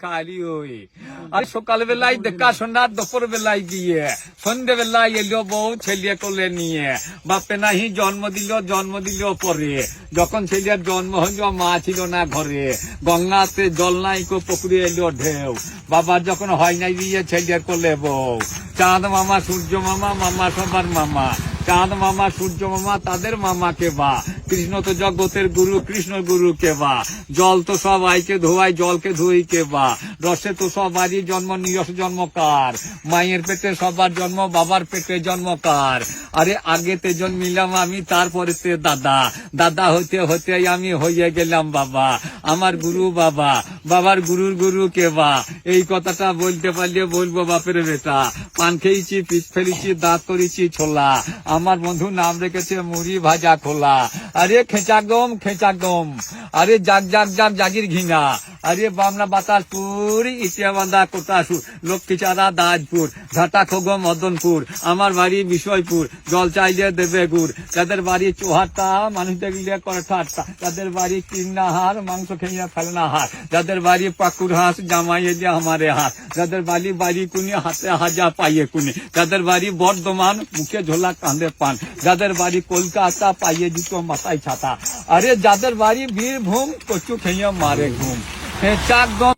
খালি ওই আর সকালবেলায় দেখা শোনা, দুপুর বেলায় গিয়ে সন্ধ্যেবেলায় এলো বউ ছেলে কোলে নিয়ে। বাপে নাহি জন্ম দিল পরে, যখন ছেলের জন্ম হইল মা ছিল না ঘরে। গঙ্গাতে জল নাই কো পুকুরে এলো ঢেউ, বাবার যখন হয় নাই দিয়ে ছেলের কোলে বউ। চাঁদ মামা সূর্য মামা, মামা সবার মামা। চাঁদ মামা সূর্য মামা তাদের মামা কে বা, কৃষ্ণ তো জগতের গুরু কৃষ্ণ গুরু কে বা। জল তো সব আইকে ধোয়াই জলকে ধুই কে বা। রসে তো সবারই জন্ম, নিরস জন্ম কার। মায়ের পেটে সবার জন্ম, বাবার পেটে জন্ম কার। আরে আগেতে জন্মিলাম আমি, তারপরে তে দাদা, দাদা হতে হতে আমি হয়ে গেলাম বাবা। আমার গুরু বাবা, বাবার গুরুর গুরু কে বা। এই কথাটা বলতে পারলে বলবো বাপের বেটা। পান খেয়েছি, পিঠ ফেলেছি, দাঁত করেছি ছোলা। আমার বন্ধু নাম রেখেছে মুড়ি ভাজা খোলা। আরে খেঁচা গম, আরে জাগির ঘিনা। আরে বামনা বাতাসপুর, ইটিয়া বান্ধা কোটাসুর, লক্ষ্মীচারা দাজপুর, ঘাটা খোগো মদনপুর। আমার বাড়ি বিষয়পুর, জল চাইলে দেবে গুড়। যাদের বাড়ি চোহাটা, মানুষ দেখলে করে ঠাট্টা। যাদের বাড়ি কিন্না হার, মাংস খেয়ে ফেলে না হার। যাদের বাড়ি পাকুর হাঁস, জামাই এলে আমারে হাত। যাদের বাড়ি কুনি, হাতে হাজা পাইয়ে কুনি। যাদের বাড়ি বর্ধমান, মুখে ঝোলা কাঁধে পান। যাদের বাড়ি কলকাতা, পাইয়ে জুতো মাথায় ছাতা। আরে যাদের বাড়ি বীরভূম, কচু খেয়ে মারে ঘুম।